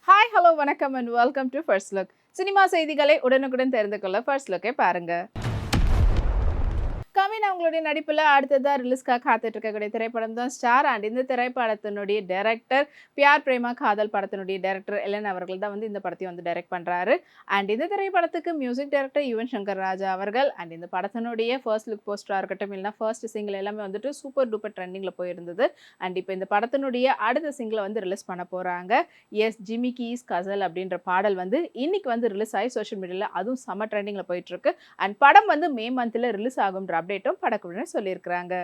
Hi hello வணக்கம் and welcome to first look. Cinema செய்திகளை உடனுக்குடன் தெரிந்து கொள்ள ஃபர்ஸ்ட் லுக்கை பாருங்க. கவின் அவங்களுடைய நடிப்பில் அடுத்ததாக ரிலீஸ்க்காக காத்துட்டு இருக்கக்கூடிய திரைப்படம் தான் ஸ்டார். அண்ட் இந்த திரைப்படத்தினுடைய டைரக்டர் பியார் பிரேமா காதல் படத்தினுடைய டைரக்டர் எலன் அவர்கள் தான் இந்த படத்தையும் டைரக்ட் பண்ணுறாரு. அண்ட் இந்த திரைப்படத்துக்கு மியூசிக் டைரக்டர் யுவன் சங்கர் ராஜா அவர்கள். அண்ட் இந்த படத்தினுடைய ஃபர்ஸ்ட் லுக் போஸ்டராக இருக்கட்டும், இல்லைனா ஃபர்ஸ்ட் சிங்கிள் எல்லாமே சூப்பர் டூப்பர் ட்ரெண்டிங்கில் போயிருந்தது. அண்ட் இப்போ இந்த படத்தினுடைய அடுத்த சிங்கிளை ரிலீஸ் பண்ண போகிறாங்க. எஸ் ஜிமி கீஸ் கசல் அப்படின்ற பாடல் இன்னைக்கு ரிலீஸ் ஆகி சோஷியல் மீடியாவில் அதுவும் செம்ம ட்ரெண்டிங்கில் போயிட்டுருக்கு. அண்ட் படம் மே மந்தில் ரிலீஸ் ஆகும்ன்ற அப்டேட்டும் படக்குழுவினர் சொல்லியிருக்கிறாங்க.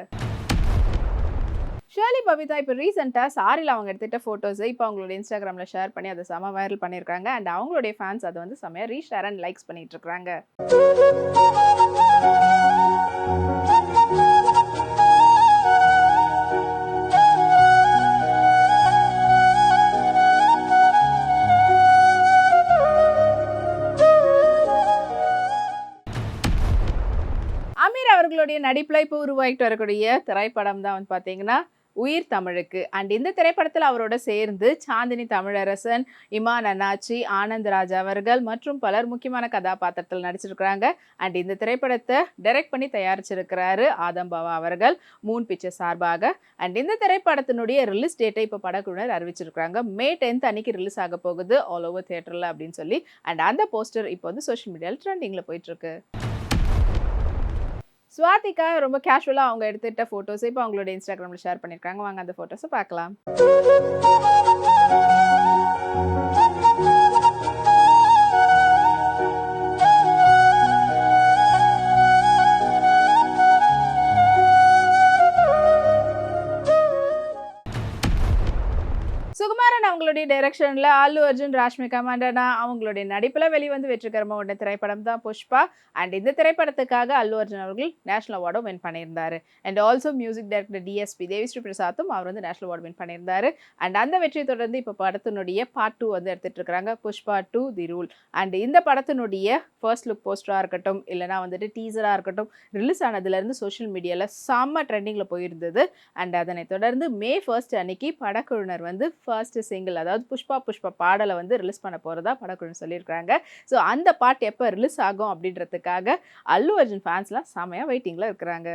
ஷர்லி பபிதா இப்போ ரீசெண்டாக சாரியில் அவங்க எடுத்துகிட்ட ஃபோட்டோஸை இப்போ அவங்களோட இன்ஸ்டாகிராமில் ஷேர் பண்ணி அதை செம வைரல் பண்ணியிருக்காங்க. அண்ட் அவங்களுடைய ஃபேன்ஸ் அதை செமையாக ரீஷேர் அண்ட் லைக்ஸ் பண்ணிட்டு இருக்காங்க. அமீர் அவர்களுடைய நடிப்பில் இப்போ உருவாகிட்டு வரக்கூடிய திரைப்படம் தான் பார்த்தீங்கன்னா உயிர் தமிழுக்கு. அண்ட் இந்த திரைப்படத்தில் அவரோட சேர்ந்து சாந்தினி தமிழரசன், இமான் அண்ணாச்சி, ஆனந்த் ராஜ் அவர்கள் மற்றும் பலர் முக்கியமான கதாபாத்திரத்தில் நடிச்சிருக்கிறாங்க. அண்ட் இந்த திரைப்படத்தை டைரக்ட் பண்ணி தயாரிச்சிருக்கிறாரு ஆதம் பாவா அவர்கள் மூன் பிக்சர் சார்பாக. அண்ட் இந்த திரைப்படத்தினுடைய ரிலீஸ் டேட்டை இப்போ படக்குழுவினர் அறிவிச்சிருக்கிறாங்க. மே 10 அன்னைக்கு ரிலீஸ் ஆக போகுது ஆல் ஓவர் தியேட்டரில் அப்படின்னு சொல்லி. அண்ட் அந்த போஸ்டர் இப்போ சோஷியல் மீடியாவில் ட்ரெண்டிங்கில் போயிட்டுருக்கு. ஸ்வாதிகா ரொம்ப கேஷுவலாக அவங்க எடுத்துகிட்ட ஃபோட்டோஸ் இப்போ அவங்களோட இன்ஸ்டாகிராமில் ஷேர் பண்ணியிருக்காங்க. வாங்க அந்த ஃபோட்டோஸை பார்க்கலாம். சுகுமாரன் அவங்களுடைய டைரக்ஷனில் அல்லு அர்ஜுன், ராஷ்மிகா மண்டனா அவங்களுடைய நடிப்பில் வெற்றிகரமாக உள்ள திரைப்படம் தான் புஷ்பா. அண்ட் இந்த திரைப்படத்துக்காக அல்லு அர்ஜுன் அவர்கள் நேஷனல் அவார்டும் வின் பண்ணியிருந்தாரு. And also music director DSP Devi Sri பிரசாத்தும் அவர் நேஷனல் அவார்டு வின் பண்ணியிருந்தாரு. அண்ட் அந்த வெற்றியை தொடர்ந்து இப்போ படத்தினுடைய பார்ட் 2 எடுத்துட்டு இருக்காங்க, புஷ்பா 2 தி ரூல். அண்ட் இந்த படத்தினுடைய ஃபர்ஸ்ட் லுக் போஸ்டராக இருக்கட்டும், இல்லைனா டீசராக இருக்கட்டும், ரிலீஸ் ஆனதுலேருந்து சோஷியல் மீடியாவில் செம்ம ட்ரெண்டிங்கில் போயிருந்தது. அண்ட் அதனை தொடர்ந்து மே 1 அன்னைக்கு படக்குழுவினர் ஃபர்ஸ்ட் சிங்கிள் அதாவது புஷ்பா பாடலை ரிலீஸ் பண்ண போகிறதா படக்குழு சொல்லியிருக்காங்க. ஸோ அந்த பாட்டு எப்போ ரிலீஸ் ஆகும் அப்படின்றதுக்காக அல்லு அர்ஜுன் ஃபேன்ஸ்லாம் செமையாக வெயிட்டிங்கில் இருக்கிறாங்க.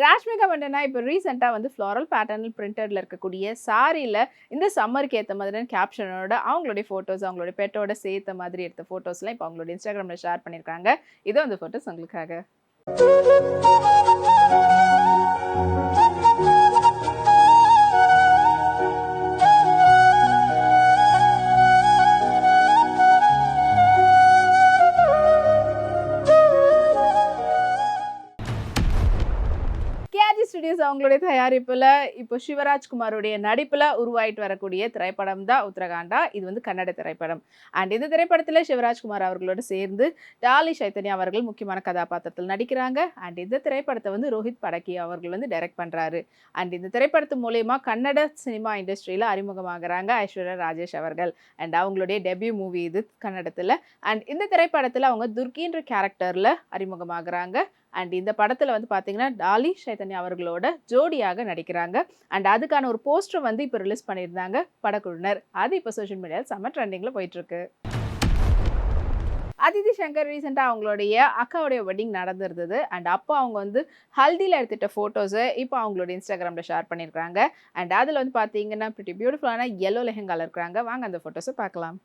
ராஷ்மிகா மண்டனா இப்போ ரீசெண்டாக ஃப்ளாரல் பேட்டர்னில் பிரிண்டடில் இருக்கக்கூடிய சாரியில் இந்த சம்மருக்கு ஏற்ற மாதிரியான கேப்ஷனோட அவங்களுடைய ஃபோட்டோஸ், அவங்களுடைய பெட்டோட சேர்த்த மாதிரி எடுத்த ஃபோட்டோஸ்லாம் இப்போ அவங்களுடைய இன்ஸ்டாகிராமில் ஷேர் பண்ணியிருக்காங்க. இதோ அந்த ஃபோட்டோஸ் உங்களுக்காக. ஸ்டுடியோஸ் அவங்களுடைய தயாரிப்பில் இப்போ சிவராஜ்குமாரோடைய நடிப்பில் உருவாயிட்டு வரக்கூடிய திரைப்படம் தான் உத்தரகாண்டா. இது கன்னட திரைப்படம். அண்ட் இந்த திரைப்படத்தில் சிவராஜ்குமார் அவர்களோடு சேர்ந்து டாலி சைத்தன்யா அவர்கள் முக்கியமான கதாபாத்திரத்தில் நடிக்கிறாங்க. அண்ட் இந்த திரைப்படத்தை ரோஹித் படக்கி அவர்கள் டைரக்ட் பண்ணுறாரு. அண்ட் இந்த திரைப்படத்து மூலயமா கன்னட சினிமா இண்டஸ்ட்ரியில் அறிமுகமாகறாங்க ஐஸ்வர்யா ராஜேஷ் அவர்கள். அண்ட் அவங்களுடைய டெபியூ மூவி இது கன்னடத்தில். அண்ட் இந்த திரைப்படத்தில் அவங்க துர்கின்ற கேரக்டரில் அறிமுகமாகறாங்க. அண்ட் இந்த படத்தில் பார்த்தீங்கன்னா டாலி சைத்தன்யா அவர்களோட ஜோடியாக நடிக்கிறாங்க. அண்ட் அதுக்கான ஒரு போஸ்டர் இப்போ ரிலீஸ் பண்ணியிருந்தாங்க படக்குழுவினர். அது இப்போ சோஷியல் மீடியாவில் செம்ம ட்ரெண்டிங்கில் போயிட்டுருக்கு. அதிதி சங்கர் ரீசெண்டாக அவங்களுடைய அக்காவுடைய வெட்டிங் நடந்திருந்தது. அண்ட் அப்போ அவங்க ஹல்தியில் எடுத்துகிட்ட ஃபோட்டோஸை இப்போ அவங்களோட இன்ஸ்டாகிராமில் ஷேர் பண்ணியிருக்காங்க. அண்ட் அதில் பார்த்தீங்கன்னா பிரிட்டி பியூட்டிஃபுல்லான எல்லோ லெஹங்கால இருக்கிறாங்க. வாங்க அந்த ஃபோட்டோஸை பார்க்கலாம்.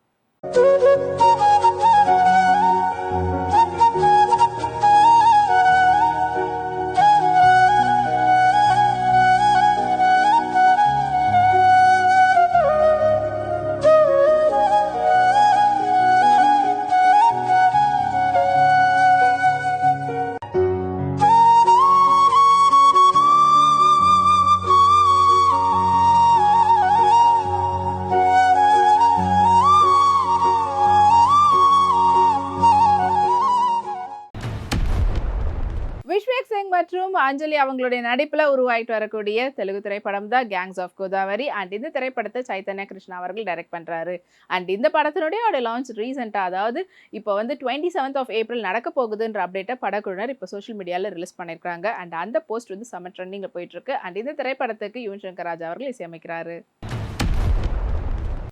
விஸ்வேக் சிங் மற்றும் அஞ்சலி அவங்களுடைய நடிப்பில் உருவாயிட்டு வரக்கூடிய தெலுங்கு திரைப்படம் தான் கேங்ஸ் ஆஃப் கோதாவரி. அண்ட் இந்த திரைப்படத்தை சைத்தன்யா கிருஷ்ணா அவர்கள் டைரக்ட் பண்ணுறாரு. அண்ட் இந்த படத்தினுடைய லான்ச் ரீசெண்டாக அதாவது இப்போ 27th ஏப்ரல் நடக்க போகுதுன்ற அப்டேட்டை படக்குழுவினர் இப்போ சோஷியல் மீடியாவில் ரிலீஸ் பண்ணியிருக்காங்க. அண்ட் அந்த போஸ்ட் செம்ம ட்ரெண்டிங்கில் போயிட்டுருக்கு. அண்ட் இந்த திரைப்படத்துக்கு யுவன் சங்கர் ராஜா அவர்கள் இசையமைக்கிறாரு.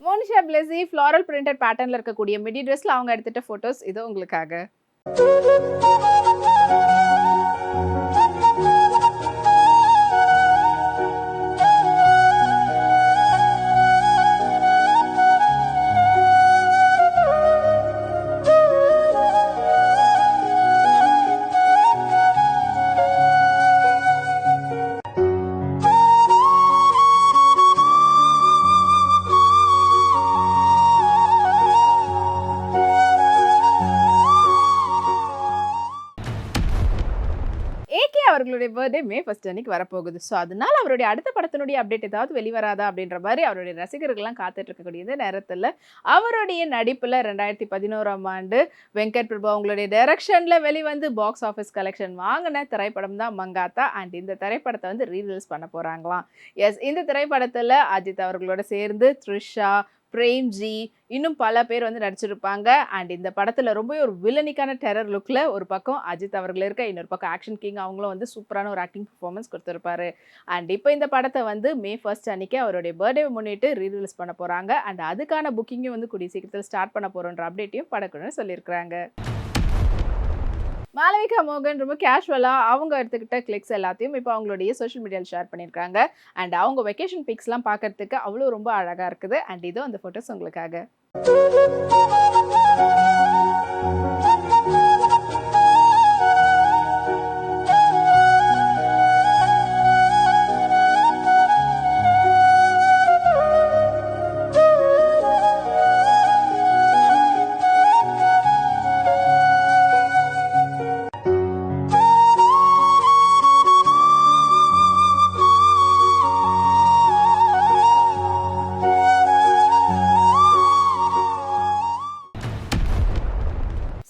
மோனிஷா பிளெஸி ஃப்ளாரல் பிரிண்டட் பேட்டர்ன்ல இருக்கக்கூடிய மிடி ட்ரெஸ்ல அவங்க எடுத்துட்ட போட்டோஸ் இது உங்களுக்காக. ஏகே அவர்களுடைய பர்த்டே மே 1 அன்னைக்கு வரப்போகுது. ஸோ அதனால அவருடைய அடுத்த படத்தினுடைய அப்டேட் ஏதாவது வெளிவராதா அப்படின்ற மாதிரி அவருடைய ரசிகர்கள்லாம் காத்துட்டு இருக்கக்கூடிய இந்த நேரத்தில் அவருடைய நடிப்பில் 2011ஆம் ஆண்டு வெங்கட் பிரபு அவங்களுடைய டைரக்ஷனில் வெளிவந்து பாக்ஸ் ஆஃபீஸ் கலெக்ஷன் வாங்கின திரைப்படம் தான் மங்காத்தா. அண்ட் இந்த திரைப்படத்தை வந்து ரீரிலீஸ் பண்ண போகிறாங்களாம். எஸ், இந்த திரைப்படத்தில் அஜித் அவர்களோட சேர்ந்து த்ரிஷா, பிரேம்ஜி, இன்னும் பல பேர் வந்து நடிச்சிருப்பாங்க. அண்ட் இந்த படத்தில் ரொம்ப ஒரு வில்லனிக்கான டெரர் லுக்கில் ஒரு பக்கம் அஜித் அவர்கள் இருக்க, இன்னொரு பக்கம் ஆக்ஷன் கிங் அவங்களும் வந்து சூப்பரான ஒரு ஆக்டிங் பர்ஃபார்மன்ஸ் கொடுத்துருப்பாரு. அண்ட் இப்போ இந்த படத்தை வந்து மே 1 அன்னைக்கு அவருடைய பர்த்டே முன்னிட்டு ரீரிலீஸ் பண்ண போகிறாங்க. அண்ட் அதுக்கான புக்கிங்கும் வந்து கூடிய சீக்கிரத்தில் ஸ்டார்ட் பண்ண போகிறோன்ற அப்டேட்டையும் படக்குன்னு சொல்லியிருக்கிறாங்க. மாளவிகா மோகன் ரொம்ப கேஷுவலாக அவங்க எடுத்துக்கிட்ட கிளிக்ஸ் எல்லாத்தையும் இப்போ அவங்களுடைய சோஷியல் மீடியாவில் ஷேர் பண்ணியிருக்காங்க. அண்ட் அவங்க வெக்கேஷன் பிக்ஸ்லாம் பார்க்கறதுக்கு அவ்வளோ ரொம்ப அழகாக இருக்குது. அண்ட் இதோ அந்த ஃபோட்டோஸ் உங்களுக்காக.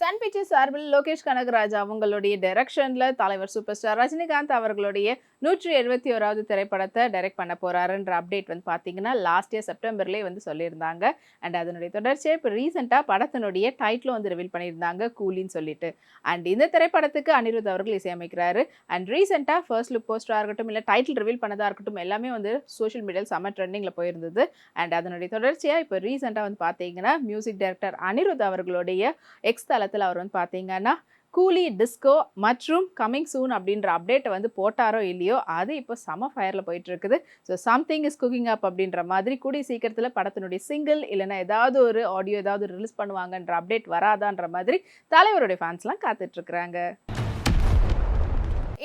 சன் பிக்சர்ஸ் சார்பில் லோகேஷ் கனகராஜ் அவங்களுடைய டைரக்ஷனில் தலைவர் சூப்பர் ஸ்டார் ரஜினிகாந்த் அவர்களுடைய 171வது திரைப்படத்தை டைரக்ட் பண்ண போகிறாருன்ற அப்டேட் வந்து பார்த்தீங்கன்னா லாஸ்ட் இயர் செப்டம்பர்லேயே வந்து சொல்லியிருந்தாங்க. அண்ட் அதனுடைய தொடர்ச்சியாக இப்போ ரீசெண்டாக படத்தினுடைய டைட்டிலும் வந்து ரிவீல் பண்ணியிருந்தாங்க, கூலின்னு சொல்லிட்டு. அண்ட் இந்த திரைப்படத்துக்கு அனிருத் அவர்கள் இசையமைக்கிறாரு. அண்ட் ரீசெண்டாக ஃபர்ஸ்ட் லுக் போஸ்டராக இருக்கட்டும், இல்லை டைட்டில் ரிவீல் பண்ணதாக இருக்கட்டும், எல்லாமே வந்து சோஷியல் மீடியாவில் செம்ம ட்ரெண்டிங்கில் போயிருந்தது. அண்ட் அதனுடைய தொடர்ச்சியாக இப்போ ரீசெண்டாக வந்து பார்த்தீங்கன்னா மியூசிக் டைரக்டர் அனிருத் அவர்களுடைய எக்ஸ் தளத்தில் அவர் வந்து பார்த்தீங்கன்னா கூலி டிஸ்கோ மற்றும் கமிங் சூன் அப்படின்ற அப்டேட்டை வந்து போட்டாரோ இல்லையோ, அது இப்போ செம ஃபயரில் போயிட்டு இருக்குது. ஸோ சம்திங் இஸ் குக்கிங் அப் அப்படின்ற மாதிரி கூடிய சீக்கிரத்தில் படத்தினுடைய சிங்கிள் இல்லைன்னா ஏதாவது ஒரு ஆடியோ ஏதாவது ரிலீஸ் பண்ணுவாங்கன்ற அப்டேட் வராதான்ற மாதிரி தலைவருடைய ஃபேன்ஸ்லாம் காத்துட்ருக்குறாங்க.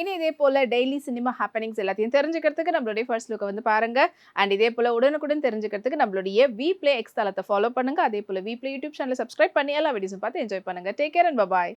இனி இதே போல் டெய்லி சினிமா ஹேப்பனிங்ஸ் எல்லாத்தையும் தெரிஞ்சுக்கிறதுக்கு நம்மளுடைய ஃபர்ஸ்ட் லுக்கை வந்து பாருங்கள். அண்ட் இதே போல் உடனுக்குடன் தெரிஞ்சுக்கிறதுக்கு நம்மளுடைய விப்ளே எக்ஸ் தளத்தை ஃபாலோ பண்ணுங்கள். அதே போல் விப்ளே யூடியூப் சேனலை சப்ஸ்கிரைப் பண்ணி எல்லா வீடியோஸும் பார்த்து என்ஜாய் பண்ணுங்கள். Take care and bye.